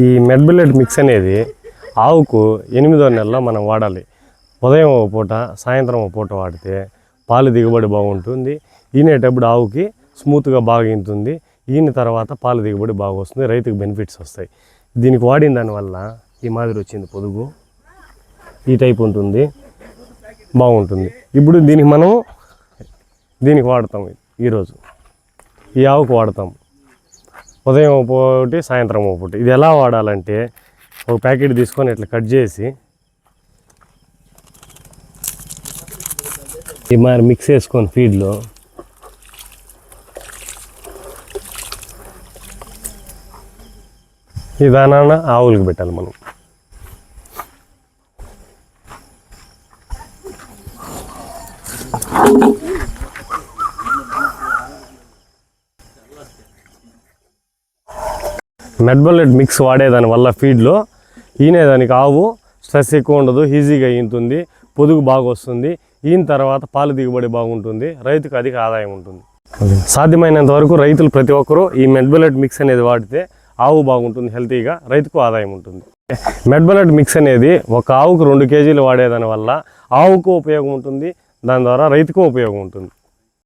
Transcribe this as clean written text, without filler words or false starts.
ఈ మెడ్బిలెట్ మిక్స్ అనేది ఆవుకు 8వ నెలలో మనం వాడాలి. ఉదయం ఒక పూట, సాయంత్రం ఒక పూట వాడితే పాలు దిగుబడి బాగుంటుంది. ఈనేటప్పుడు ఆవుకి స్మూత్గా బాగా ఈనుతుంది. ఈయన తర్వాత పాలు దిగుబడి బాగా వస్తుంది, రైతుకు బెనిఫిట్స్ వస్తాయి. దీనికి వాడిన దానివల్ల ఈ మాదిరి వచ్చింది పొదుగు, ఈ టైప్ ఉంటుంది, బాగుంటుంది. ఇప్పుడు దీనికి మనం వాడతాం. ఈరోజు ఈ ఆవుకు వాడతాం, ఉదయం ఒక పూట, సాయంత్రం ఒక పూట. ఇది ఎలా వాడాలంటే ఒక ప్యాకెట్ తీసుకొని ఇట్లా కట్ చేసి ఈ మరి మిక్స్ చేసుకొని ఫీడ్లో ఈ దానాన ఆవులకు పెట్టాలి మనం. మెడ్బిలెట్ మిక్స్ వాడేదాని వల్ల ఫీడ్లో ఈనేదానికి ఆవు స్ట్రెస్ ఎక్కువ ఉండదు, ఈజీగా ఈనుతుంది, పొదుగు బాగా వస్తుంది. ఈయన తర్వాత పాలు దిగుబడి బాగుంటుంది, రైతుకు అధిక ఆదాయం ఉంటుంది. సాధ్యమైనంత వరకు రైతులు ప్రతి ఒక్కరూ ఈ మెడ్బిలెట్ మిక్స్ అనేది వాడితే ఆవు బాగుంటుంది, హెల్తీగా, రైతుకు ఆదాయం ఉంటుంది. మెడ్బిలెట్ మిక్స్ అనేది ఒక ఆవుకు 2 కేజీలు వాడేదాని వల్ల ఆవుకు ఉపయోగం ఉంటుంది, దాని ద్వారా రైతుకు ఉపయోగం ఉంటుంది.